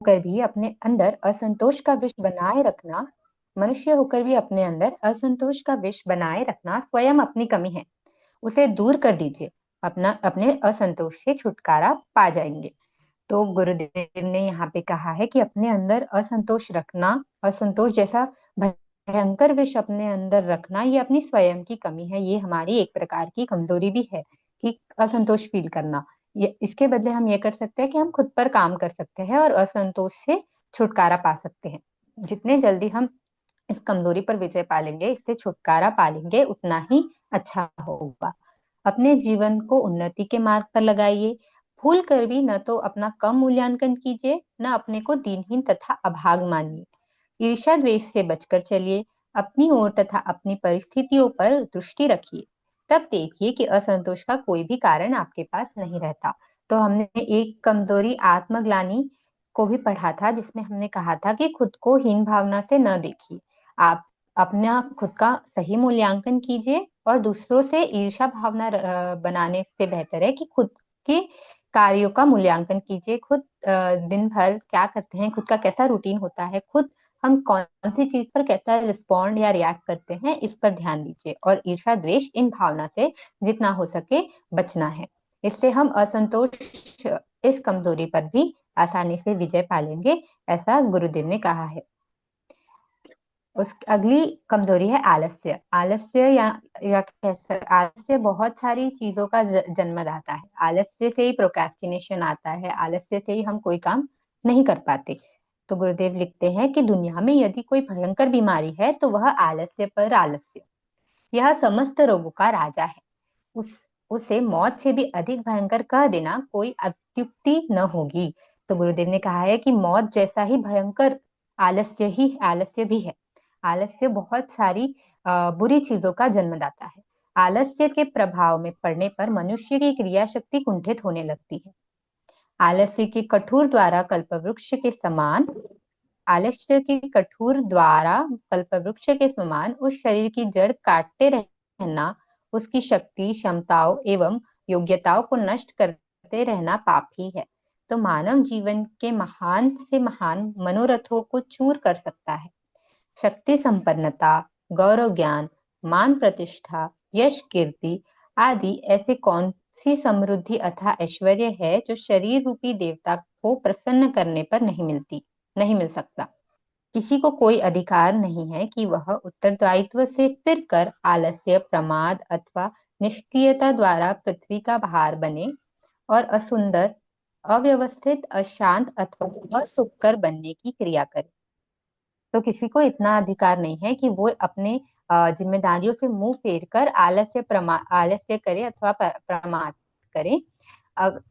होकर भी अपने अंदर असंतोष का विष बनाए रखना मनुष्य होकर भी अपने अंदर असंतोष का विष बनाए रखना स्वयं अपनी कमी है। उसे दूर कर दीजिए, अपना अपने असंतोष से छुटकारा पा जाएंगे। तो गुरुदेव ने यहाँ पे कहा है कि अपने अंदर असंतोष रखना, असंतोष जैसा भयंकर विष अपने अंदर रखना, ये अपनी स्वयं की कमी है। ये हमारी एक प्रकार की कमजोरी भी है कि असंतोष फील करना। ये इसके बदले हम ये कर सकते हैं कि हम खुद पर काम कर सकते हैं और असंतोष से छुटकारा पा सकते हैं। जितने जल्दी हम इस कमजोरी पर विजय पा लेंगे, इससे छुटकारा पा लेंगे, उतना ही अच्छा होगा। अपने जीवन को उन्नति के मार्ग पर लगाइए। भूल कर भी न तो अपना कम मूल्यांकन कीजिए, न अपने को दीनहीन तथा अभाग मानिए। ईर्ष्या द्वेष से बचकर चलिए। अपनी ओर तथा अपनी परिस्थितियों पर दृष्टि रखिए। तब देखिए कि असंतोष का कोई भी कारण आपके पास नहीं रहता। तो हमने एक कमजोरी आत्मग्लानि को भी पढ़ा था, जिसमें हमने कहा था कि खुद को हीन भावना से न देखिए। आप अपना खुद का सही मूल्यांकन कीजिए और दूसरों से ईर्ष्या भावना बनाने से बेहतर है कि खुद के कार्यों का मूल्यांकन कीजिए। खुद दिन भर क्या करते हैं, खुद का कैसा रूटीन होता है, खुद हम कौन सी चीज पर कैसा रिस्पॉन्ड या रिएक्ट करते हैं, इस पर ध्यान दीजिए। और ईर्ष्या द्वेष इन भावना से जितना हो सके बचना है। इससे हम असंतोष, इस कमजोरी पर भी आसानी से विजय पा लेंगे, ऐसा गुरुदेव ने कहा है। उस अगली कमजोरी है आलस्य। आलस्य या आलस्य बहुत सारी चीजों का जन्मदाता है। आलस्य से ही प्रोक्रेस्टिनेशन आता है, आलस्य से ही हम कोई काम नहीं कर पाते। तो गुरुदेव लिखते हैं कि दुनिया में यदि कोई भयंकर बीमारी है तो वह आलस्य पर आलस्य। यह समस्त रोगों का राजा है। उस उसे मौत से भी अधिक भयंकर कह देना कोई अत्युक्ति न होगी। तो गुरुदेव ने कहा है कि मौत जैसा ही भयंकर आलस्य भी है। आलस्य बहुत सारी बुरी चीजों का जन्मदाता है। आलस्य के प्रभाव में पड़ने पर मनुष्य की क्रिया शक्ति कुंठित होने लगती है। आलस्य के कठोर द्वारा कल्पवृक्ष के समान आलस्य के कठोर द्वारा कल्पवृक्ष के समान उस शरीर की जड़ काटते रहना, उसकी शक्ति, क्षमताओं एवं योग्यताओं को नष्ट करते रहना पाप ही है। तो मानव जीवन के महान से महान मनोरथों को चूर कर सकता है। शक्ति संपन्नता, गौरव ज्ञान, मान प्रतिष्ठा, यश कीर्ति आदि ऐसे कौन सी समृद्धि अथवा ऐश्वर्य है जो शरीर रूपी देवता को प्रसन्न करने पर नहीं मिल सकता। किसी को कोई अधिकार नहीं है कि वह उत्तरदायित्व से फिरकर आलस्य, प्रमाद अथवा निष्क्रियता द्वारा पृथ्वी का भार बने और असुंदर, अव्यवस्थित, अशांत अथवा असुखकर बनने की क्रिया करे। तो किसी को इतना अधिकार नहीं है कि वो अपने जिम्मेदारियों से मुंह फेर कर आलस्य करे अथवा प्रमाद करे।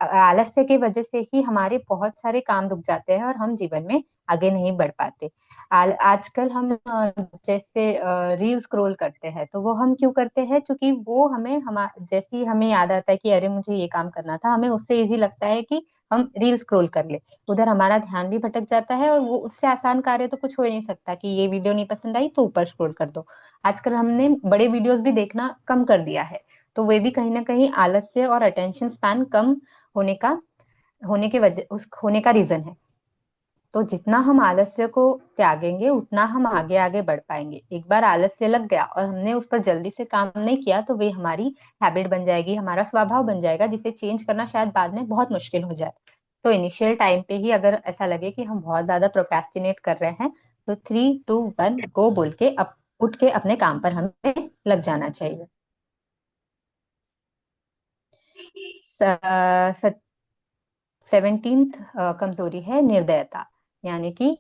आलस्य की वजह से ही हमारे बहुत सारे काम रुक जाते हैं और हम जीवन में आगे नहीं बढ़ पाते। आजकल हम जैसे रील स्क्रॉल करते हैं, तो वो हम क्यों करते हैं? क्योंकि वो जैसे ही हमें याद आता है कि अरे मुझे ये काम करना था, हमें उससे इजी लगता है कि हम रील स्क्रॉल कर ले। उधर हमारा ध्यान भी भटक जाता है और वो उससे आसान कार्य तो कुछ हो ही नहीं सकता कि ये वीडियो नहीं पसंद आई तो ऊपर स्क्रॉल कर दो। आजकल हमने बड़े वीडियोस भी देखना कम कर दिया है, तो वे भी कहीं ना कहीं आलस्य और अटेंशन स्पैन कम होने का होने का रीजन है। तो जितना हम आलस्य को त्यागेंगे उतना हम आगे आगे बढ़ पाएंगे। एक बार आलस्य लग गया और हमने उस पर जल्दी से काम नहीं किया तो वे हमारी हैबिट बन जाएगी, हमारा स्वभाव बन जाएगा, जिसे चेंज करना शायद बाद में बहुत मुश्किल हो जाए। तो इनिशियल टाइम पे ही अगर ऐसा लगे कि हम बहुत ज्यादा प्रोक्रेस्टिनेट कर रहे हैं, तो 3, 2, 1 गो बोल के उठ के अपने काम पर हमें लग जाना चाहिए। 17th कमजोरी है निर्दयता, यानी कि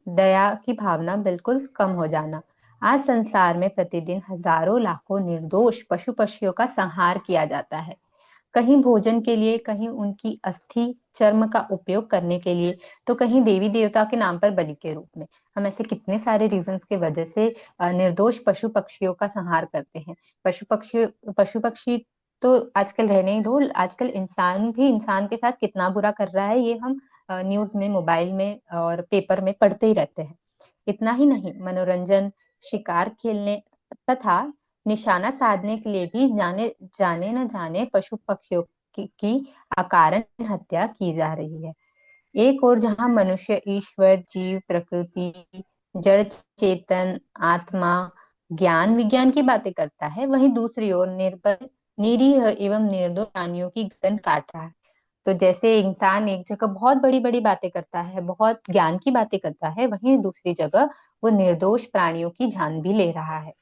दया की भावना बिल्कुल कम हो जाना। आज संसार में प्रतिदिन हजारों लाखों निर्दोष पशु पक्षियों का संहार किया जाता है, कहीं भोजन के लिए, कहीं उनकी अस्थि चर्म का उपयोग करने के लिए, तो कहीं देवी देवता के नाम पर बलि के रूप में। हम ऐसे कितने सारे रीजंस के वजह से निर्दोष पशु पक्षियों का संहार करते हैं। पशु पक्षी तो आजकल रहने ही दो, आजकल इंसान भी इंसान के साथ कितना बुरा कर रहा है ये हम न्यूज में, मोबाइल में और पेपर में पढ़ते ही रहते हैं। इतना ही नहीं, मनोरंजन, शिकार खेलने तथा निशाना साधने के लिए भी जाने जाने न जाने पशु पक्षियों की अकारण हत्या की जा रही है। एक और जहाँ मनुष्य ईश्वर, जीव, प्रकृति, जड़ चेतन, आत्मा, ज्ञान विज्ञान की बातें करता है, वहीं दूसरी ओर निर्बल, निरीह एवं निर्दोष प्राणियों की गर्दन काट रहा है। तो जैसे इंसान एक जगह बहुत बड़ी बड़ी बातें करता है, बहुत ज्ञान की बातें करता है, वहीं दूसरी जगह वो निर्दोष प्राणियों की जान भी ले रहा है।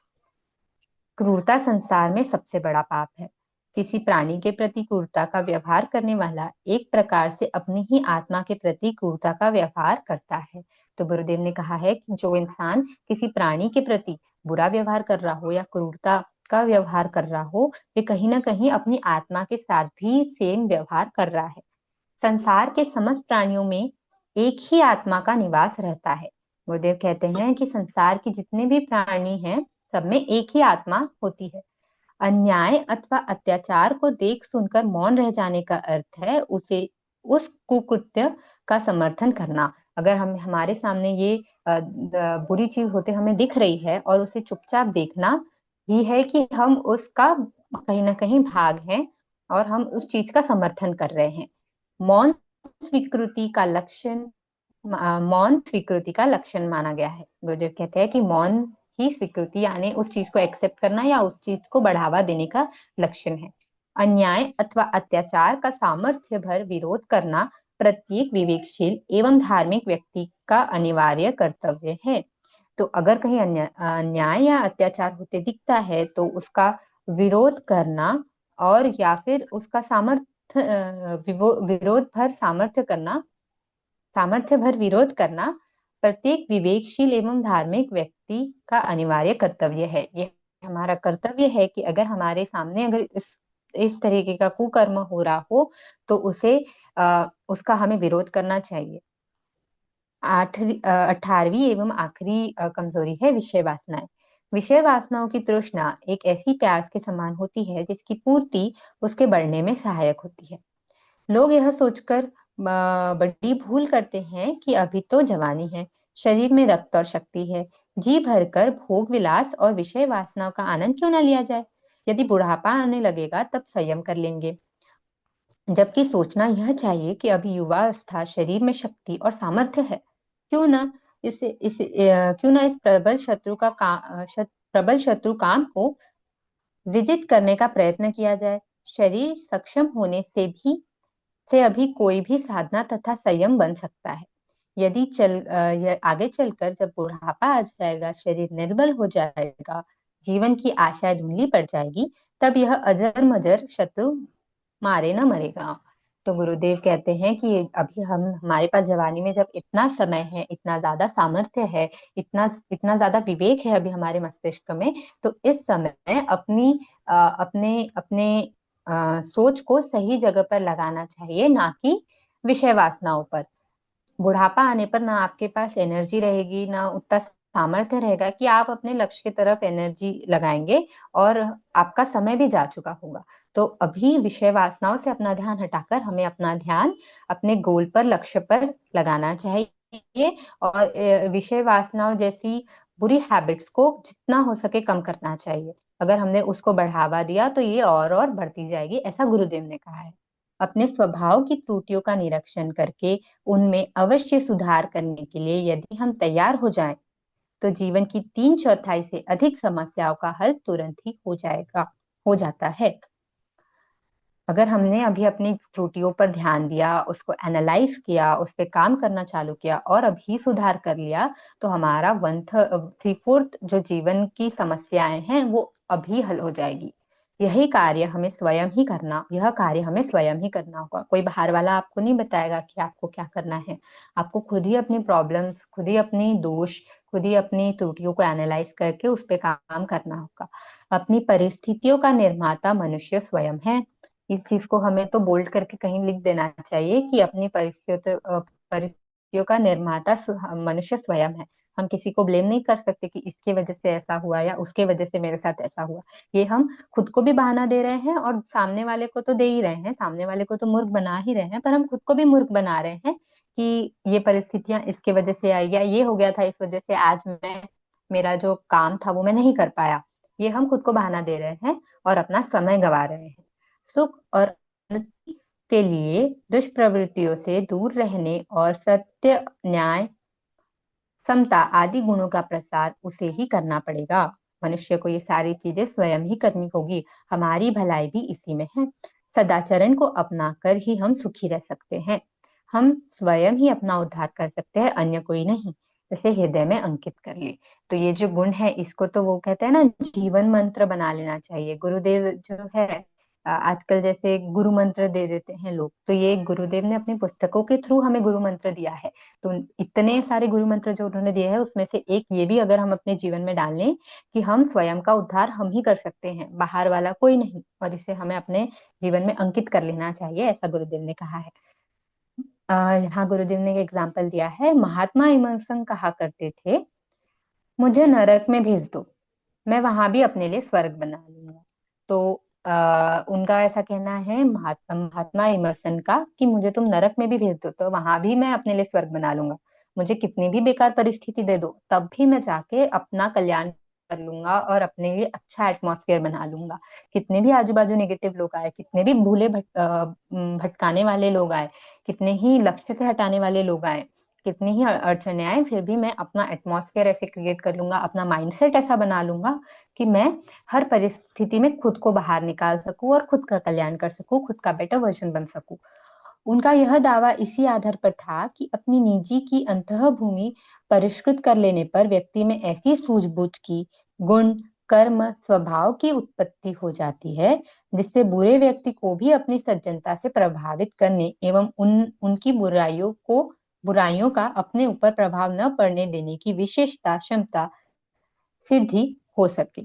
क्रूरता संसार में सबसे बड़ा पाप है। किसी प्राणी के प्रति क्रूरता का व्यवहार करने वाला एक प्रकार से अपनी ही आत्मा के प्रति क्रूरता का व्यवहार करता है। तो गुरुदेव ने कहा है कि जो इंसान किसी प्राणी के प्रति बुरा व्यवहार कर रहा हो या क्रूरता का व्यवहार कर रहा हो, वे कहीं ना कहीं अपनी आत्मा के साथ भी सेम व्यवहार कर रहा है। संसार के समस्त प्राणियों में एक ही आत्मा का निवास रहता है। गुरुदेव कहते हैं कि संसार के जितने भी प्राणी हैं, सब में एक ही आत्मा होती है। अन्याय अथवा अत्याचार को देख सुनकर मौन रह जाने का अर्थ है उसे उस कुकृत्य का समर्थन करना। अगर हम हमारे सामने ये बुरी चीज होते हमें दिख रही है और उसे चुपचाप देखना ही है कि हम उसका कहीं ना कहीं भाग हैं और हम उस चीज का समर्थन कर रहे हैं। मौन स्वीकृति का लक्षण मौन स्वीकृति का लक्षण माना गया है। गुरुदेव कहते हैं कि मौन ही स्वीकृति यानी उस चीज को एक्सेप्ट करना या उस चीज को बढ़ावा देने का लक्षण है। अन्याय अथवा अत्याचार का सामर्थ्य भर विरोध करना प्रत्येक विवेकशील एवं धार्मिक व्यक्ति का अनिवार्य कर्तव्य है। तो अगर कहीं अन्याय या अत्याचार होते दिखता है तो उसका विरोध करना और या फिर उसका विरोध भर सामर्थ्य भर विरोध करना प्रत्येक विवेकशील एवं धार्मिक व्यक्ति का अनिवार्य कर्तव्य है। ये हमारा कर्तव्य है कि अगर हमारे सामने अगर इस तरीके का कुकर्म हो रहा हो तो उसका हमें विरोध करना चाहिए। 18वीं एवं आखिरी कमजोरी है विषय वासनाएं। विषय वासनाओं की तृष्णा एक ऐसी प्यास के समान होती है जिसकी पूर्ति उसके बढ़ने में सहायक होती है। लोग यह सोचकर बड़ी भूल करते हैं कि अभी तो जवानी है, शरीर में रक्त और शक्ति है, जी भरकर भोग विलास और विषय वासनाओं का आनंद क्यों ना लिया जाए। यदि बुढ़ापा आने लगेगा तब संयम कर लेंगे। जबकि सोचना यह चाहिए कि अभी युवावस्था, शरीर में शक्ति और सामर्थ्य है, क्यों ना क्यों ना इस प्रबल शत्रु काम को विजित करने का प्रयत्न किया जाए। शरीर सक्षम होने से अभी कोई भी साधना तथा संयम बन सकता है। यदि आगे चलकर जब बुढ़ापा आ जाएगा, शरीर निर्बल हो जाएगा, जीवन की आशाएं धुंधली पड़ जाएगी, तब यह अजर मजर शत्रु मारे ना मरेगा। तो गुरुदेव कहते हैं कि अभी हम हमारे पास जवानी में जब इतना समय है, इतना ज्यादा सामर्थ्य है, इतना इतना ज्यादा विवेक है अभी हमारे मस्तिष्क में, तो इस समय अपने अपने सोच को सही जगह पर लगाना चाहिए, ना कि विषय वासनाओं पर। बुढ़ापा आने पर ना आपके पास एनर्जी रहेगी, ना उतना सामर्थ्य रहेगा कि आप अपने लक्ष्य की तरफ एनर्जी लगाएंगे, और आपका समय भी जा चुका होगा। तो अभी विषय वासनाओं से अपना ध्यान हटाकर हमें अपना ध्यान अपने गोल पर, लक्ष्य पर लगाना चाहिए, और विषय वासनाओं जैसी बुरी हैबिट्स को जितना हो सके कम करना चाहिए। अगर हमने उसको बढ़ावा दिया तो ये और बढ़ती जाएगी, ऐसा गुरुदेव ने कहा है। अपने स्वभाव की त्रुटियों का निरीक्षण करके उनमें अवश्य सुधार करने के लिए यदि हम तैयार हो जाएं, तो जीवन की 3/4 से अधिक समस्याओं का हल तुरंत ही हो जाता है। अगर हमने अभी अपनी त्रुटियों पर ध्यान दिया, उसको एनालाइज किया, उस पर काम करना चालू किया और अभी सुधार कर लिया, तो हमारा 1/3 जो जीवन की समस्याएं हैं वो अभी हल हो जाएगी। यह कार्य हमें स्वयं ही करना होगा। कोई बाहर वाला आपको नहीं बताएगा कि आपको क्या करना है। आपको खुद ही अपनी प्रॉब्लम्स, खुद ही अपनी दोष, खुद ही अपनी त्रुटियों को एनालाइज करके उस पर काम करना होगा। अपनी परिस्थितियों का निर्माता मनुष्य स्वयं है। इस चीज को हमें तो बोल्ड करके कहीं लिख देना चाहिए कि अपनी परिस्थितियों का निर्माता मनुष्य स्वयं है। हम किसी को ब्लेम नहीं कर सकते कि इसकी वजह से ऐसा हुआ या उसके वजह से मेरे साथ ऐसा हुआ। ये हम खुद को भी बहाना दे रहे हैं और सामने वाले को तो दे ही रहे हैं, सामने वाले को तो मूर्ख बना ही रहे हैं, पर हम खुद को भी मूर्ख बना रहे हैं कि ये परिस्थितियां इसके वजह से आई, या ये हो गया था इस वजह से आज मेरा जो काम था वो मैं नहीं कर पाया। ये हम खुद को बहाना दे रहे हैं और अपना समय गवा रहे हैं। सुख और उन्नति के लिए दुष्प्रवृत्तियों से दूर रहने और सत्य, न्याय, समता आदि गुणों का प्रसार उसे ही करना पड़ेगा। मनुष्य को ये सारी चीजें स्वयं ही करनी होगी। हमारी भलाई भी इसी में है। सदाचरण को अपनाकर ही हम सुखी रह सकते हैं। हम स्वयं ही अपना उद्धार कर सकते हैं, अन्य कोई नहीं। इसे हृदय में अंकित कर ले। तो ये जो गुण है, इसको तो वो कहते हैं ना, जीवन मंत्र बना लेना चाहिए। गुरुदेव जो है, आजकल जैसे गुरु मंत्र दे देते हैं लोग, तो ये गुरुदेव ने अपनी पुस्तकों के थ्रू हमें गुरु मंत्र दिया है। तो इतने सारे गुरु मंत्र जो उन्होंने दिए हैं, उसमें से एक ये भी अगर हम अपने जीवन में डाल लें कि हम स्वयं का उद्धार हम ही कर सकते हैं, बाहर वाला कोई नहीं, और इसे हमें अपने जीवन में अंकित कर लेना चाहिए, ऐसा गुरुदेव ने कहा है। यहाँ गुरुदेव ने एक एग्जाम्पल दिया है। महात्मा इमर्सन कहा करते थे, मुझे नरक में भेज दो, मैं वहां भी अपने लिए स्वर्ग बना लूंगा। तो उनका ऐसा कहना है, महात्मा इमर्सन का, कि मुझे तुम नरक में भी भेज दो तो वहां भी मैं अपने लिए स्वर्ग बना लूंगा। मुझे कितनी भी बेकार परिस्थिति दे दो, तब भी मैं जाके अपना कल्याण कर लूंगा और अपने लिए अच्छा एटमॉस्फेयर बना लूंगा। कितने भी आजू बाजू नेगेटिव लोग आए, कितने भी भटकाने वाले लोग आए, कितने ही लक्ष्य से हटाने वाले लोग आए, कितनी ही अड़चने आए, फिर भी मैं अपना एटमॉस्फेयर ऐसे क्रिएट कर लूंगा, अपना माइंडसेट ऐसा बना लूंगा कि मैं हर परिस्थिति में खुद को बाहर निकाल सकूं और खुद का कल्याण कर सकूं, खुद का बेटर वर्जन बन सकूं। उनका यह दावा इसी आधार पर था कि अपनी निजी की अंतःभूमि परिष्कृत कर लेने पर व्यक्ति में ऐसी सूझबूझ की गुण, कर्म, स्वभाव की उत्पत्ति हो जाती है, जिससे बुरे व्यक्ति को भी अपनी सज्जनता से प्रभावित करने एवं उनकी बुराइयों का अपने ऊपर प्रभाव न पड़ने देने की विशेषता, क्षमता सिद्धि हो सके।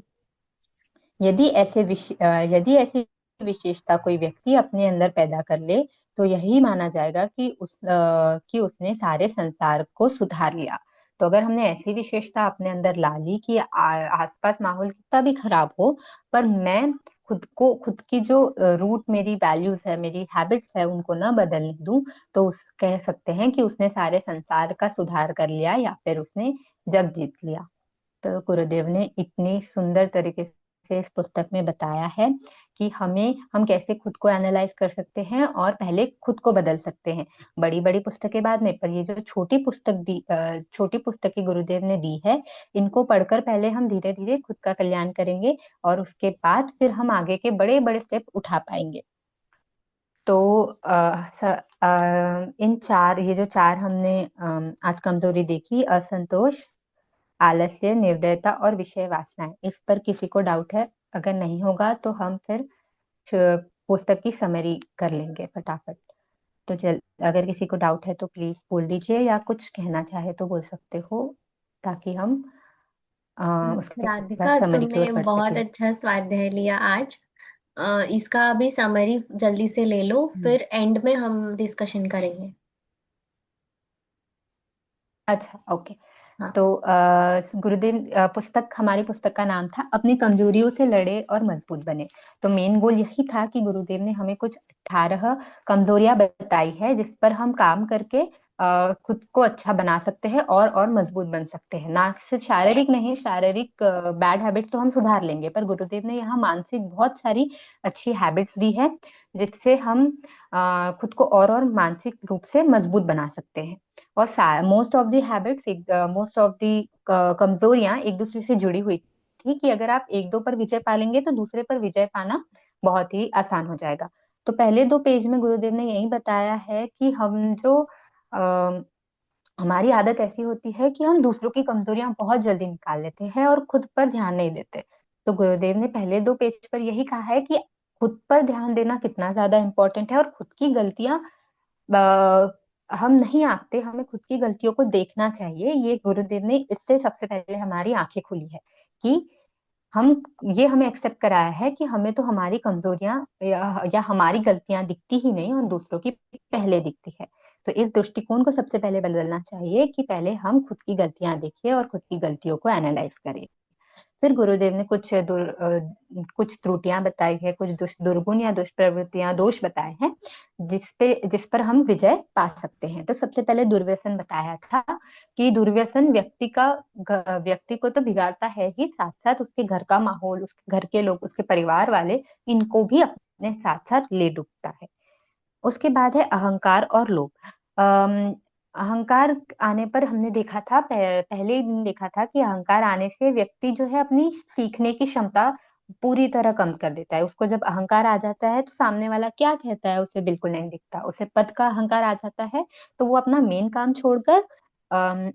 यदि ऐसी विशेषता कोई व्यक्ति अपने अंदर पैदा कर ले, तो यही माना जाएगा कि उसने सारे संसार को सुधार लिया। तो अगर हमने ऐसी विशेषता अपने अंदर ला ली कि आसपास माहौल कितना भी खराब हो, पर मैं खुद की जो रूट मेरी वैल्यूज है, मेरी हैबिट्स है, उनको ना बदलने दूं, तो उस कह सकते हैं कि उसने सारे संसार का सुधार कर लिया, या फिर उसने जग जीत लिया। तो गुरुदेव ने इतनी सुंदर तरीके से इस पुस्तक में बताया है कि हम कैसे खुद को एनालाइज कर सकते हैं और पहले खुद को बदल सकते हैं। बड़ी बड़ी पुस्तकें बाद में, पर ये जो छोटी पुस्तकें गुरुदेव ने दी है, इनको पढ़कर पहले हम धीरे धीरे खुद का कल्याण करेंगे, और उसके बाद फिर हम आगे के बड़े बड़े स्टेप उठा पाएंगे। तो ये जो चार हमने आज कमजोरी देखी, असंतोष, आलस्य, निर्दयता और विषय वासनाएं, इस पर किसी को डाउट है? अगर नहीं होगा तो हम फिर पुस्तक की समरी कर लेंगे फटाफट। तो चल, अगर किसी को डाउट है तो प्लीज बोल दीजिए, या कुछ कहना चाहे तो बोल सकते हो, ताकि हम उसके बाद राधिका, समरी की तुमने ओर बढ़ बहुत सके। अच्छा स्वाध्याय लिया आज। इसका अभी समरी जल्दी से ले लो, हम्म। फिर एंड में हम डिस्कशन करेंगे। अच्छा, ओके। हाँ। तो गुरुदेव, हमारी पुस्तक का नाम था अपनी कमजोरियों से लड़े और मजबूत बने। तो मेन गोल यही था कि गुरुदेव ने हमें कुछ 18 कमजोरियां बताई है, जिस पर हम काम करके खुद को अच्छा बना सकते हैं और मजबूत बन सकते हैं। ना सिर्फ शारीरिक, नहीं, शारीरिक बैड हैबिट्स तो हम सुधार लेंगे, पर गुरुदेव ने यहाँ मानसिक बहुत सारी अच्छी हैबिट्स दी है, जिससे हम खुद को और मानसिक रूप से मजबूत बना सकते हैं। और मोस्ट ऑफ दी कमजोरियां एक दूसरे से जुड़ी हुई थी, कि अगर आप एक दो पर विजय पा लेंगे तो दूसरे पर विजय पाना बहुत ही आसान हो जाएगा। तो पहले 2 पेज में गुरुदेव ने यही बताया है कि हमारी आदत ऐसी होती है कि हम दूसरों की कमजोरियां बहुत जल्दी निकाल लेते हैं और खुद पर ध्यान नहीं देते। तो गुरुदेव ने पहले 2 पेज पर यही कहा है कि खुद पर ध्यान देना कितना ज्यादा इंपॉर्टेंट है, और खुद की गलतियां हम नहीं आंकते, हमें खुद की गलतियों को देखना चाहिए। ये गुरुदेव ने इससे सबसे पहले हमारी आंखें खुली है कि हम ये हमें एक्सेप्ट कराया है कि हमें तो हमारी कमजोरियां या हमारी गलतियां दिखती ही नहीं, और दूसरों की पहले दिखती है। तो इस दृष्टिकोण को सबसे पहले बदलना चाहिए कि पहले हम खुद की गलतियां देखें और खुद की गलतियों को एनालाइज करें। फिर गुरुदेव ने कुछ त्रुटियां बताई है, कुछ दुर्गुण या दुष्प्रवृत्तियां, दोष बताए हैं, जिस पर हम विजय पा सकते हैं। तो सबसे पहले दुर्व्यसन बताया था कि दुर्व्यसन व्यक्ति को तो बिगाड़ता है ही, साथ साथ उसके घर का माहौल, उसके घर के लोग, उसके परिवार वाले, इनको भी अपने साथ साथ ले डूबता है। उसके बाद है अहंकार और लोभ। अम, अहंकार आने पर हमने देखा था, पहले ही दिन देखा था कि अहंकार आने से व्यक्ति जो है अपनी सीखने की क्षमता पूरी तरह कम कर देता है। उसको जब अहंकार आ जाता है तो सामने वाला क्या कहता है उसे बिल्कुल नहीं दिखता। उसे पद का अहंकार आ जाता है तो वो अपना मेन काम छोड़कर अम,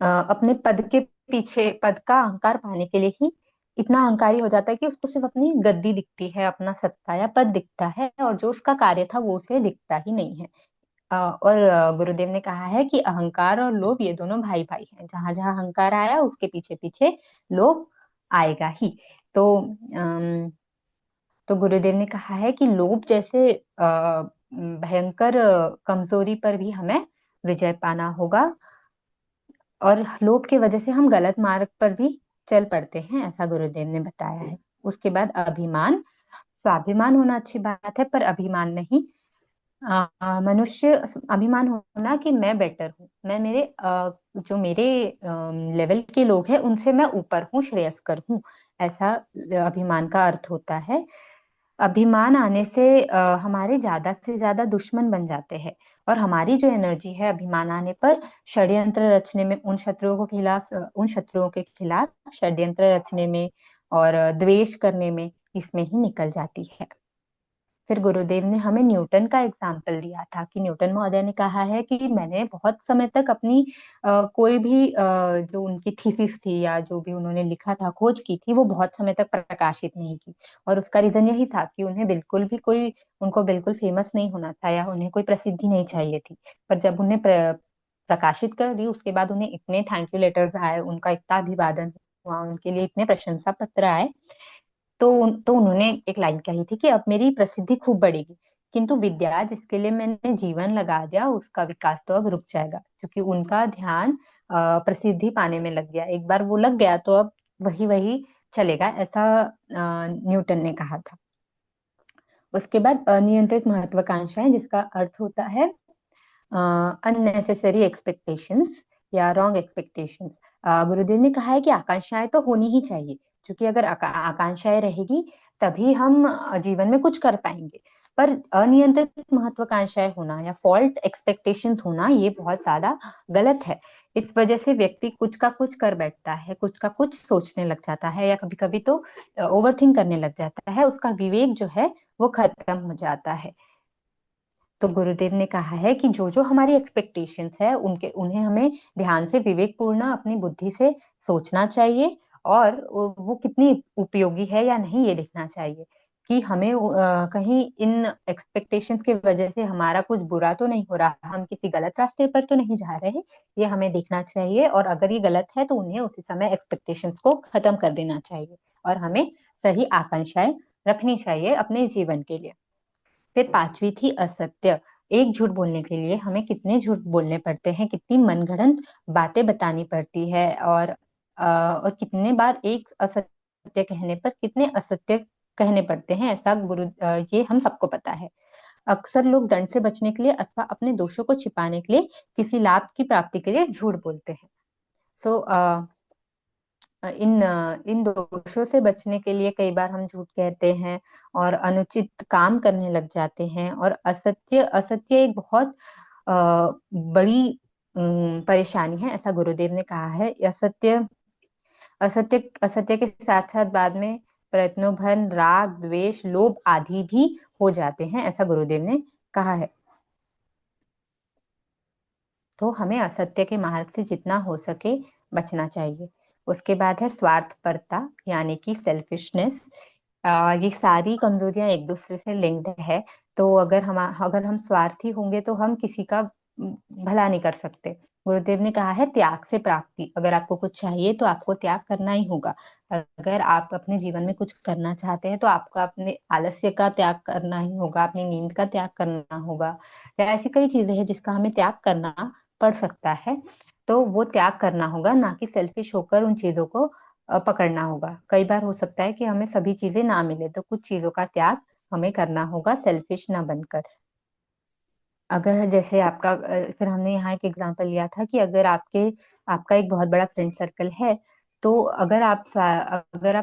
अपने पद के पीछे, पद का अहंकार पाने के लिए ही इतना अहंकारी हो जाता है कि उसको सिर्फ अपनी गद्दी दिखती है, अपना सत्ता या पद दिखता है, और जो उसका कार्य था वो उसे दिखता ही नहीं है। और गुरुदेव ने कहा है कि अहंकार और लोभ ये दोनों भाई भाई हैं। जहां जहां अहंकार आया उसके पीछे पीछे लोभ आएगा ही। तो तो गुरुदेव ने कहा है कि लोभ जैसे भयंकर कमजोरी पर भी हमें विजय पाना होगा, और लोभ की वजह से हम गलत मार्ग पर भी चल पड़ते हैं, ऐसा गुरुदेव ने बताया है। उसके बाद अभिमान। स्वाभिमान होना अच्छी बात है, पर अभिमान नहीं। मनुष्य अभिमान होना कि मैं बेटर हूँ, मैं मेरे जो मेरे लेवल के लोग हैं उनसे मैं ऊपर हूँ, श्रेयस्कर हूँ, ऐसा अभिमान का अर्थ होता है। अभिमान आने से हमारे ज्यादा से ज्यादा दुश्मन बन जाते हैं, और हमारी जो एनर्जी है अभिमान आने पर षड्यंत्र रचने में, उन शत्रुओं के खिलाफ षड्यंत्र रचने में और द्वेष करने में, इसमें ही निकल जाती है। फिर गुरुदेव ने हमें न्यूटन का एग्जाम्पल दिया था कि न्यूटन महोदय ने कहा है कि मैंने बहुत समय तक अपनी कोई भी जो उनकी थीसिस थी या जो भी उन्होंने लिखा था, खोज की थी, वो बहुत समय तक प्रकाशित नहीं की। और उसका रीजन यही था कि उन्हें बिल्कुल भी कोई, उनको बिल्कुल फेमस नहीं होना था या उन्हें कोई प्रसिद्धि नहीं चाहिए थी। पर जब उन्हें प्रकाशित कर दी उसके बाद उन्हें इतने थैंक यू लेटर्स आए, उनका इतना अभिवादन हुआ, उनके लिए इतने प्रशंसा पत्र आए। तो उन्होंने एक लाइन कही थी कि अब मेरी प्रसिद्धि खूब बढ़ेगी, किंतु विद्या जिसके लिए मैंने जीवन लगा दिया उसका विकास तो अब रुक जाएगा, क्योंकि उनका ध्यान प्रसिद्धि पाने में लग गया। एक बार वो लग गया तो अब वही वही चलेगा, ऐसा न्यूटन ने कहा था। उसके बाद अनियंत्रित महत्वाकांक्षाएं, जिसका अर्थ होता है अननेसेसरी एक्सपेक्टेशंस या रॉन्ग एक्सपेक्टेशंस। गुरुदेव ने कहा है कि आकांक्षाएं तो होनी ही चाहिए, क्योंकि अगर आकांक्षाएं रहेगी तभी हम जीवन में कुछ कर पाएंगे। पर अनियंत्रित महत्वाकांक्षाएं होना या फॉल्ट एक्सपेक्टेशंस होना ये बहुत ज्यादा गलत है। इस वजह से व्यक्ति कुछ का कुछ कर बैठता है, कुछ का कुछ सोचने लग जाता है, या कभी कभी तो ओवर थिंक करने लग जाता है, उसका विवेक जो है वो खत्म हो जाता है। तो गुरुदेव ने कहा है कि जो जो हमारी एक्सपेक्टेशंस है उनके उन्हें हमें ध्यान से विवेकपूर्ण अपनी बुद्धि से सोचना चाहिए, और वो कितनी उपयोगी है या नहीं ये देखना चाहिए, कि हमें कहीं इन एक्सपेक्टेशंस की वजह से हमारा कुछ बुरा तो नहीं हो रहा, हम किसी गलत रास्ते पर तो नहीं जा रहे, ये हमें देखना चाहिए। और अगर ये गलत है तो उन्हें उसी समय एक्सपेक्टेशंस को खत्म कर देना चाहिए, और हमें सही आकांक्षाएं रखनी चाहिए अपने जीवन के लिए। फिर पांचवी थी असत्य। एक झूठ बोलने के लिए हमें कितने झूठ बोलने पड़ते हैं, कितनी मनगढ़ंत बातें बतानी पड़ती है, और कितने बार एक असत्य कहने पर कितने असत्य कहने पड़ते हैं, ऐसा ये हम सबको पता है। अक्सर लोग दंड से बचने के लिए अथवा अपने दोषों को छिपाने के लिए किसी लाभ की प्राप्ति के लिए झूठ बोलते हैं। सो इन दोषों से बचने के लिए कई बार हम झूठ कहते हैं और अनुचित काम करने लग जाते हैं। और असत्य असत्य एक बहुत बड़ी परेशानी है, ऐसा गुरुदेव ने कहा है। असत्य असत्य असत्य के साथ साथ बाद में प्रयत्नों भर राग द्वेष लोभ आदि भी हो जाते हैं, ऐसा गुरुदेव ने कहा है। तो हमें असत्य के मार्ग से जितना हो सके बचना चाहिए। उसके बाद है स्वार्थपरता, यानी कि सेल्फिशनेस। ये सारी कमजोरियां एक दूसरे से लिंक्ड है। तो अगर हम स्वार्थी होंगे तो हम किसी का भला नहीं कर सकते। गुरुदेव ने कहा है त्याग से प्राप्ति, अगर आपको कुछ चाहिए तो आपको त्याग करना ही होगा। अगर आप अपने जीवन में कुछ करना चाहते हैं तो आपको अपने आलस्य का त्याग करना ही होगा, अपनी नींद का त्याग करना होगा, या ऐसी कई चीजें हैं जिसका हमें त्याग करना पड़ सकता है। तो वो त्याग करना होगा, ना कि सेल्फिश होकर उन चीजों को पकड़ना होगा। कई बार हो सकता है कि हमें सभी चीजें ना मिले, तो कुछ चीजों का त्याग हमें करना होगा, सेल्फिश ना बनकर। अगर जैसे आपका फिर हमने यहाँ एक एग्जांपल लिया था कि अगर आपका एक बहुत बड़ा फ्रेंड सर्कल है, तो अगर आप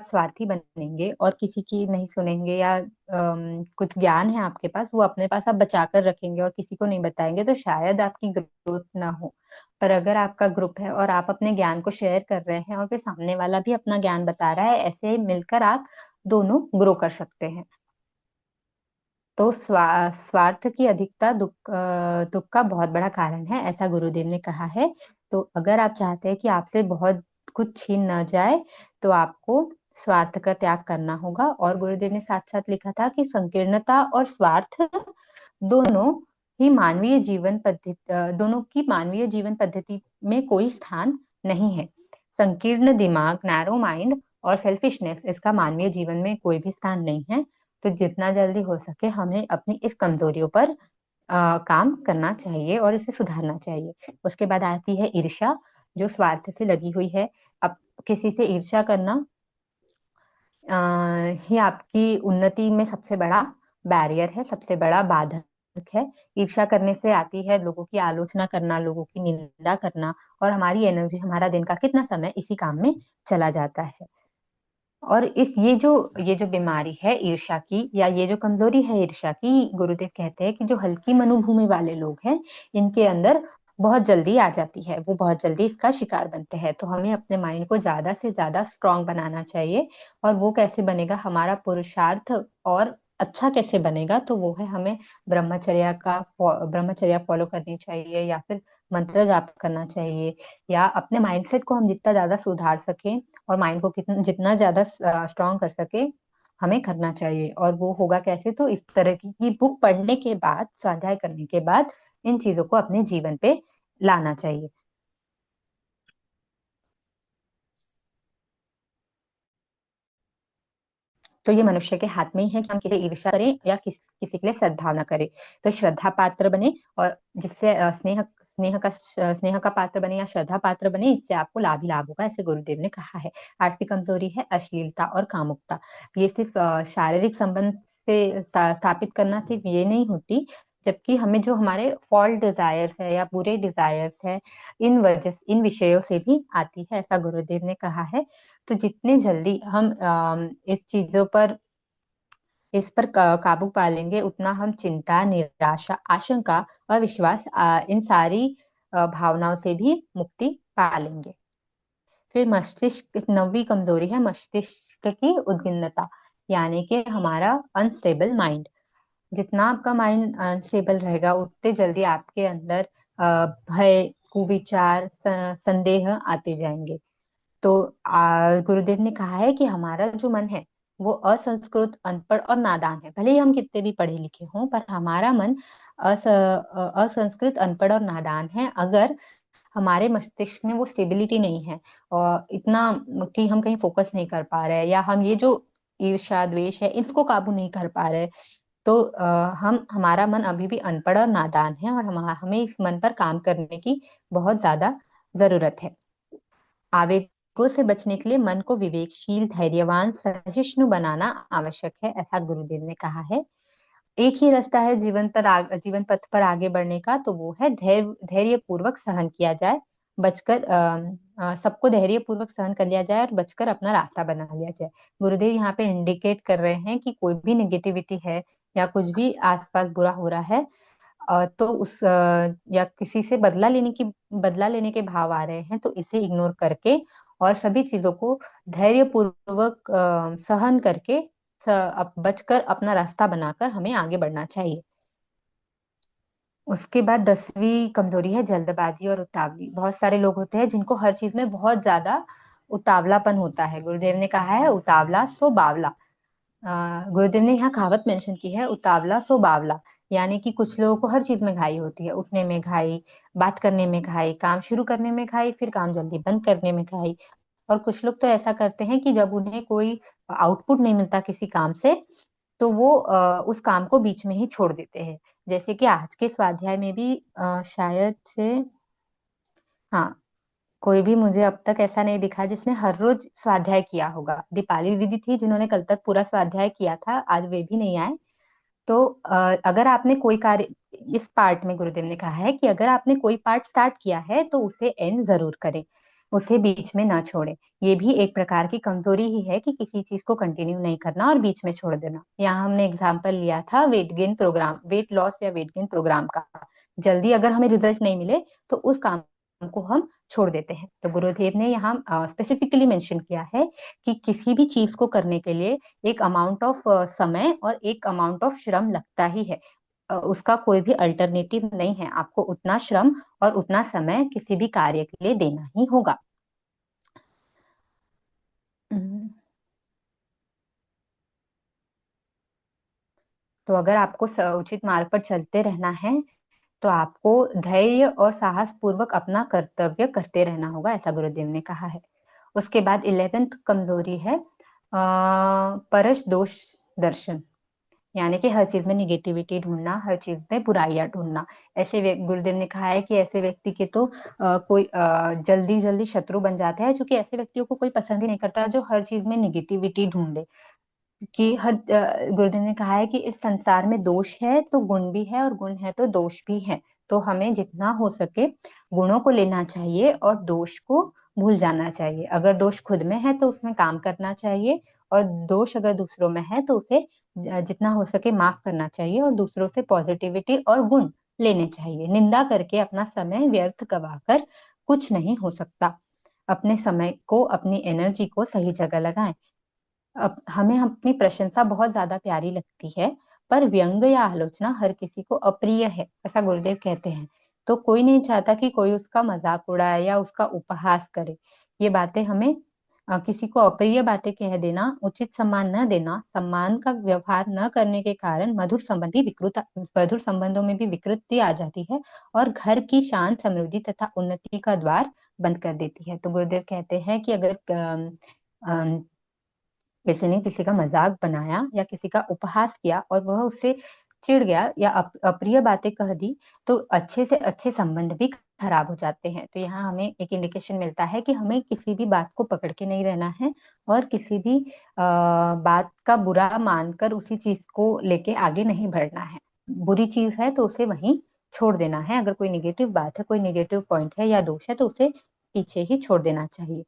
स्वार्थी बनेंगे और किसी की नहीं सुनेंगे, या कुछ ज्ञान है आपके पास, वो अपने पास आप बचा कर रखेंगे और किसी को नहीं बताएंगे, तो शायद आपकी ग्रोथ ना हो। पर अगर आपका ग्रुप है और आप अपने ज्ञान को शेयर कर रहे हैं और फिर सामने वाला भी अपना ज्ञान बता रहा है, ऐसे मिलकर आप दोनों ग्रो कर सकते हैं। तो स्वार्थ की अधिकता दुख का बहुत बड़ा कारण है, ऐसा गुरुदेव ने कहा है। तो अगर आप चाहते हैं कि आपसे बहुत कुछ छीन न जाए, तो आपको स्वार्थ का त्याग करना होगा। और गुरुदेव ने साथ साथ लिखा था कि संकीर्णता और स्वार्थ दोनों दोनों की मानवीय जीवन पद्धति में कोई स्थान नहीं है। संकीर्ण दिमाग, नैरो माइंड और सेल्फिशनेस, इसका मानवीय जीवन में कोई भी स्थान नहीं है। तो जितना जल्दी हो सके हमें अपनी इस कमजोरियों पर काम करना चाहिए और इसे सुधारना चाहिए। उसके बाद आती है ईर्ष्या, जो स्वार्थ से लगी हुई है। अब किसी से ईर्ष्या करना ही आपकी उन्नति में सबसे बड़ा बैरियर है, सबसे बड़ा बाधक है। ईर्ष्या करने से आती है लोगों की आलोचना करना, लोगों की निंदा करना, और हमारी एनर्जी, हमारा दिन का कितना समय इसी काम में चला जाता है। और ये जो बीमारी है ईर्ष्या की, या ये जो कमजोरी है ईर्ष्या की, गुरुदेव कहते हैं कि जो हल्की मनोभूमि वाले लोग हैं, इनके अंदर बहुत जल्दी आ जाती है, वो बहुत जल्दी इसका शिकार बनते हैं। तो हमें अपने माइंड को ज्यादा से ज्यादा स्ट्रांग बनाना चाहिए। और वो कैसे बनेगा, हमारा पुरुषार्थ और अच्छा कैसे बनेगा, तो वो है हमें ब्रह्मचर्या फॉलो करनी चाहिए, या फिर मंत्र जाप करना चाहिए, या अपने माइंडसेट को हम जितना ज्यादा सुधार सकें और माइंड को कितना जितना ज्यादा स्ट्रांग कर सके, हमें करना चाहिए। और वो होगा कैसे, तो इस तरह की बुक पढ़ने के बाद, स्वाध्याय करने के बाद, इन चीजों को अपने जीवन पे लाना चाहिए। तो ये मनुष्य के हाथ में ही है कि हम किसी ईर्ष्या करें या किसी के लिए सद्भावना करें। तो श्रद्धा पात्र बने, और जिससे स्नेह का पात्र बने या श्रद्धा पात्र बने, इससे आपको लाभ ही लाभ होगा, ऐसे गुरुदेव ने कहा है। आर्थिक कमजोरी है अश्लीलता और कामुकता। ये सिर्फ शारीरिक संबंध से स्थापित करना सिर्फ ये नहीं होती, जबकि हमें जो हमारे फॉल्ट डिजायर्स है या बुरे डिजायर्स है, इन विषयों से भी आती है, ऐसा गुरुदेव ने कहा है। तो जितने जल्दी हम इस पर काबू पा लेंगे, उतना हम चिंता, निराशा, आशंका, अविश्वास, इन सारी भावनाओं से भी मुक्ति पा लेंगे। फिर मस्तिष्क, नौवीं कमजोरी है मस्तिष्क की उद्विग्नता, यानी कि हमारा अनस्टेबल माइंड। जितना आपका माइंड अनस्टेबल रहेगा, उतने जल्दी आपके अंदर भय, कुविचार, संदेह आते जाएंगे। तो गुरुदेव ने कहा है कि हमारा जो मन है वो असंस्कृत, अनपढ़ और नादान है। भले ही हम कितने भी पढ़े लिखे हों, पर हमारा मन असंस्कृत, अनपढ़ और नादान है, अगर हमारे मस्तिष्क में वो स्टेबिलिटी नहीं है, और इतना कि हम कहीं फोकस नहीं कर पा रहे हैं, या हम ये जो ईर्ष्या द्वेष है इसको काबू नहीं कर पा रहे, तो हमारा मन अभी भी अनपढ़ और नादान है, और हमें इस मन पर काम करने की बहुत ज्यादा जरूरत है। आवेगों से बचने के लिए मन को विवेकशील, धैर्यवान, सहिष्णु बनाना आवश्यक है, ऐसा गुरुदेव ने कहा है। एक ही रास्ता है जीवन पथ पर आगे बढ़ने का, तो वो है धैर्य पूर्वक सहन किया जाए, सबको धैर्य पूर्वक सहन कर लिया जाए और बचकर अपना रास्ता बना लिया जाए। गुरुदेव यहाँ पे इंडिकेट कर रहे हैं कि कोई भी नेगेटिविटी है या कुछ भी आसपास बुरा हो रहा है, तो या किसी से बदला लेने के भाव आ रहे हैं, तो इसे इग्नोर करके और सभी चीजों को धैर्य पूर्वक सहन करके बचकर अपना रास्ता बनाकर हमें आगे बढ़ना चाहिए। उसके बाद 10वीं कमजोरी है जल्दबाजी और उतावली। बहुत सारे लोग होते हैं जिनको हर चीज में बहुत ज्यादा उतावलापन होता है। गुरुदेव ने कहा है उतावला सो बावला। गुरुदेव ने यहाँ कहावत मेंशन की है, उतावला सो बावला। यानी कि कुछ लोगों को हर चीज में घाई होती है, उठने में घाई, बात करने में घाई, काम शुरू करने में घाई, फिर काम जल्दी बंद करने में घाई। और कुछ लोग तो ऐसा करते हैं कि जब उन्हें कोई आउटपुट नहीं मिलता किसी काम से, तो वो उस काम को बीच में ही छोड़ देते हैं। जैसे कि आज के स्वाध्याय में भी शायद से, हाँ, कोई भी मुझे अब तक ऐसा नहीं दिखा जिसने हर रोज स्वाध्याय किया होगा। दीपाली दीदी थी जिन्होंने कल तक पूरा स्वाध्याय किया था, आज वे भी नहीं आए। तो अगर आपने कोई कार्य, इस पार्ट में गुरुदेव ने कहा है कि अगर आपने कोई पार्ट स्टार्ट किया है तो उसे एंड जरूर करें। उसे बीच में ना छोड़े। ये भी एक प्रकार की कमजोरी ही है कि किसी चीज को कंटिन्यू नहीं करना और बीच में छोड़ देना। यहाँ हमने एग्जाम्पल लिया था weight gain program, weight loss या वेट गेन प्रोग्राम का। जल्दी अगर हमें रिजल्ट नहीं मिले तो उस काम को हम छोड़ देते हैं। तो गुरुदेव ने यहाँ स्पेसिफिकली मेंशन किया है कि किसी भी चीज को करने के लिए एक अमाउंट ऑफ समय और एक अमाउंट ऑफ श्रम लगता ही है। उसका कोई भी अल्टरनेटिव नहीं है। आपको उतना श्रम और उतना समय किसी भी कार्य के लिए देना ही होगा। हम्म, तो अगर आपको उचित मार्ग पर चलते रहना है तो आपको धैर्य और साहस पूर्वक अपना कर्तव्य करते रहना होगा, ऐसा गुरुदेव ने कहा है। उसके बाद 11th कमजोरी है परस दोष दर्शन, यानी कि हर चीज में निगेटिविटी ढूंढना, हर चीज में बुराइयां ढूंढना। गुरुदेव ने कहा है कि ऐसे व्यक्ति के तो कोई जल्दी जल्दी शत्रु बन जाता है, जो कि ऐसे व्यक्तियों को कोई पसंद ही नहीं करता जो हर चीज में निगेटिविटी ढूंढे। कि गुरुदेव ने कहा है कि इस संसार में दोष है तो गुण भी है और गुण है तो दोष भी है। तो हमें जितना हो सके गुणों को लेना चाहिए और दोष को भूल जाना चाहिए। अगर दोष खुद में है तो उसमें काम करना चाहिए, और दोष अगर दूसरों में है तो उसे जितना हो सके माफ करना चाहिए और दूसरों से पॉजिटिविटी और गुण लेने चाहिए। निंदा करके अपना समय व्यर्थ गवाकर कुछ नहीं हो सकता। अपने समय को, अपनी एनर्जी को सही जगह लगाएं। अब हमें अपनी प्रशंसा बहुत ज्यादा प्यारी लगती है, पर व्यंग या आलोचना हर किसी को अप्रिय है, ऐसा गुरुदेव कहते हैं। तो कोई नहीं चाहता कि कोई उसका मजाक उड़ाए या उसका उपहास करे। ये बातें हमें किसी को अप्रिय बातें कह देना, उचित सम्मान न देना, सम्मान का व्यवहार न करने के कारण मधुर संबंधों में भी विकृति आ जाती है और घर की शांत समृद्धि तथा उन्नति का द्वार बंद कर देती है। तो गुरुदेव कहते हैं कि अगर किसी ने किसी का मजाक बनाया या किसी का उपहास किया और वह उससे चिढ़ गया या अप्रिय बातें कह दी, तो अच्छे से अच्छे संबंध भी खराब हो जाते हैं। तो यहाँ हमें एक इंडिकेशन मिलता है कि हमें किसी भी बात को पकड़ के नहीं रहना है और किसी भी बात का बुरा मानकर उसी चीज को लेके आगे नहीं बढ़ना है। बुरी चीज है तो उसे वहीं छोड़ देना है। अगर कोई निगेटिव बात है, कोई निगेटिव पॉइंट है या दोष है तो उसे पीछे ही छोड़ देना चाहिए।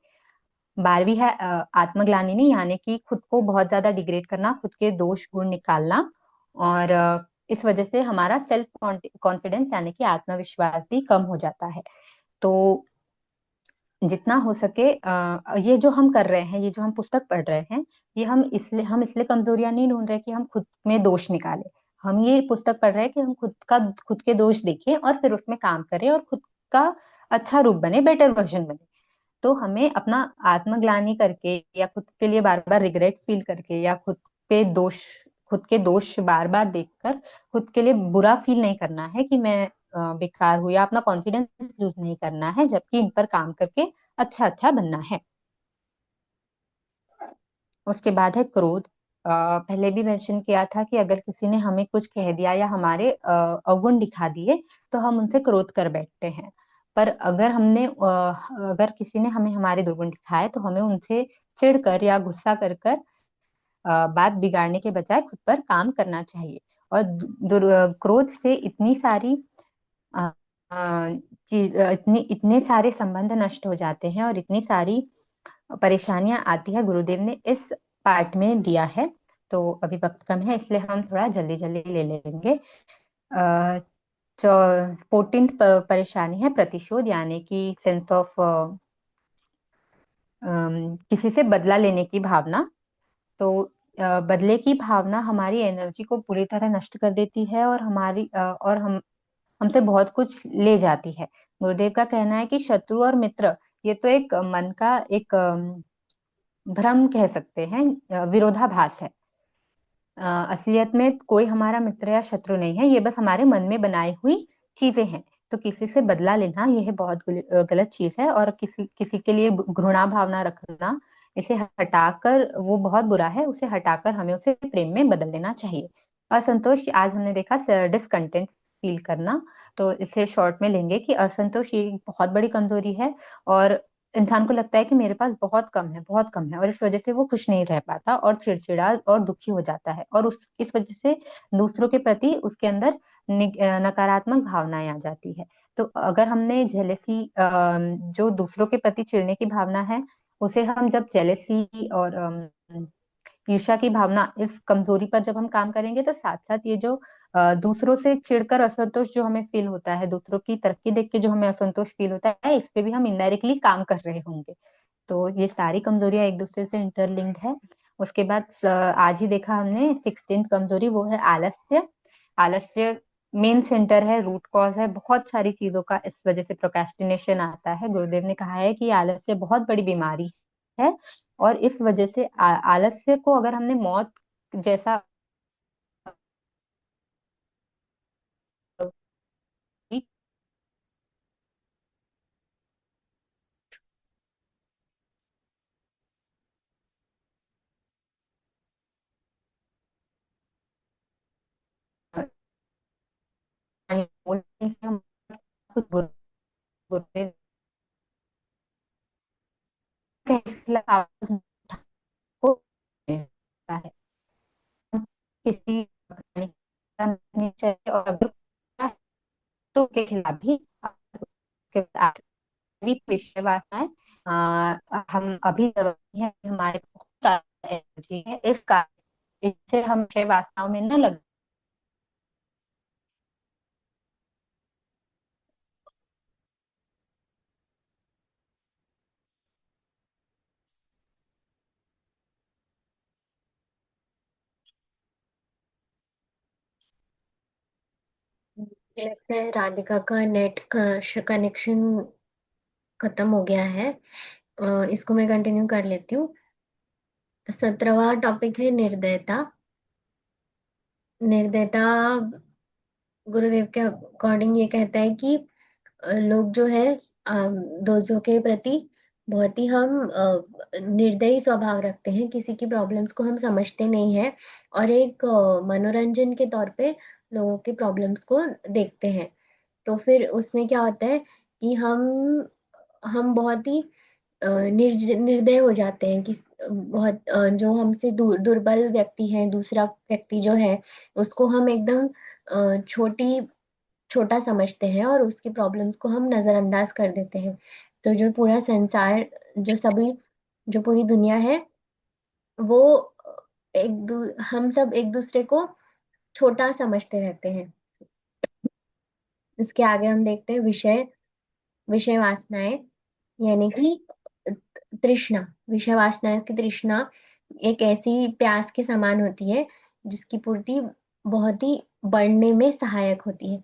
12वीं है आत्मग्लानि, नहीं यानी कि खुद को बहुत ज्यादा डिग्रेड करना, खुद के दोष गुण निकालना। और इस वजह से हमारा सेल्फ कॉन्फिडेंस यानी कि आत्मविश्वास भी कम हो जाता है। तो जितना हो सके ये जो हम कर रहे हैं, ये जो हम पुस्तक पढ़ रहे हैं, ये हम इसलिए कमजोरियां नहीं ढूंढ रहे कि हम खुद में दोष निकालें। हम ये पुस्तक पढ़ रहे हैं कि हम खुद के दोष देखें और फिर उसमें काम करें और खुद का अच्छा रूप बने, बेटर वर्जन बने। तो हमें अपना आत्मग्लानि करके या खुद के लिए बार बार रिग्रेट फील करके या पे दोष खुद के दोष बार बार देखकर खुद के लिए बुरा फील नहीं करना है कि मैं बेकार हूँ, या अपना कॉन्फिडेंस लूज नहीं करना है, जबकि इन पर काम करके अच्छा अच्छा बनना है। उसके बाद है क्रोध। पहले भी मेंशन किया था कि अगर किसी ने हमें कुछ कह दिया या हमारे अवगुण दिखा दिए तो हम उनसे क्रोध कर बैठते हैं। पर अगर किसी ने हमें हमारे दुर्गुण दिखाए तो हमें उनसे चिढ़कर या गुस्सा कर कर बात बिगाड़ने के बजाय खुद पर काम करना चाहिए। और क्रोध से इतनी सारी अ, इतने सारे संबंध नष्ट हो जाते हैं और इतनी सारी परेशानियां आती है, गुरुदेव ने इस पार्ट में दिया है। तो अभी वक्त कम है इसलिए हम थोड़ा जल्दी जल्दी ले लेंगे। आ, 14th परेशानी है प्रतिशोध, यानी कि सेंस ऑफ किसी से बदला लेने की भावना। तो बदले की भावना हमारी एनर्जी को पूरी तरह नष्ट कर देती है और हमसे बहुत कुछ ले जाती है। गुरुदेव का कहना है कि शत्रु और मित्र ये तो एक मन का एक भ्रम कह सकते हैं, विरोधाभास है। असलियत में कोई हमारा मित्र या शत्रु नहीं है, ये बस हमारे मन में बनाई हुई चीजें हैं। तो किसी से बदला लेना यह बहुत गलत चीज है, और किसी किसी के लिए घृणा भावना रखना, इसे हटाकर वो बहुत बुरा है, उसे हटाकर हमें उसे प्रेम में बदल देना चाहिए। असंतोष, आज हमने देखा डिसकंटेंट फील करना। तो इसे शॉर्ट में लेंगे कि असंतोष ये एक बहुत बड़ी कमजोरी है, और इंसान को लगता है कि मेरे पास बहुत कम है, बहुत कम है, और इस वजह से वो खुश नहीं रह पाता और चिड़चिड़ा और दुखी हो जाता है, और इस वजह से दूसरों के प्रति उसके अंदर नकारात्मक भावनाएं आ जाती है। तो अगर हमने जेलेसी, जो दूसरों के प्रति चिढ़ने की भावना है, उसे हम जब जेलेसी और ईर्ष्या की भावना, इस कमजोरी पर जब हम काम करेंगे, तो साथ साथ ये जो दूसरों से चिढ़कर असंतोष जो हमें फील होता है, दूसरों की तरक्की देख के जो हमें असंतोष फील होता है, इस पे भी हम इनडायरेक्टली काम कर रहे होंगे। तो ये सारी कमजोरियां एक दूसरे से इंटरलिंक्ड है। उसके बाद आज ही देखा हमने 16th कमजोरी, वो है आलस्य। आलस्य मेन सेंटर है, रूट कॉज है बहुत सारी चीजों का, इस वजह से प्रोक्रेस्टिनेशन आता है। गुरुदेव ने कहा है कि आलस्य बहुत बड़ी बीमारी है, और इस वजह से आलस्य को अगर हमने मौत जैसा बोलने से हम कुछ गुरुदेव का इसलिए को होता है, किसी नहीं चाहिए, और अगर तो के खिलाफ भी उसके बाद आठवीं विषय वासनाएं। हम अभी जरूरी है, हमारे बहुत सारा एनर्जी है, इस कारण इससे हम विषय वासनाओं में न लग। लगता है राधिका का नेट का कनेक्शन खत्म हो गया है। इसको मैं कंटिन्यू कर लेती हूँ। 17वां टॉपिक है निर्दयता। निर्दयता गुरुदेव के अकॉर्डिंग ये कहता है कि लोग जो है दूसरों के प्रति बहुत ही हम निर्दयी स्वभाव रखते हैं, किसी की प्रॉब्लम्स को हम समझते नहीं है, और एक मनोरंजन के तौर पे लोगों के प्रॉब्लम्स को देखते हैं। तो फिर उसमें क्या होता है कि हम बहुत ही निर्दय हो जाते हैं कि बहुत जो हमसे दुर्बल व्यक्ति है, दूसरा व्यक्ति जो है, उसको हम एकदम छोटा समझते हैं और उसकी प्रॉब्लम्स को हम नजरअंदाज कर देते हैं। तो जो पूरा संसार, जो सभी जो पूरी दुनिया है, वो हम सब एक दूसरे को छोटा समझते रहते हैं। इसके आगे हम देखते हैं विषय विषय वासनाएं, यानी कि तृष्णा। विषय वासना की तृष्णा एक ऐसी प्यास के समान होती है जिसकी पूर्ति बहुत ही बढ़ने में सहायक होती है।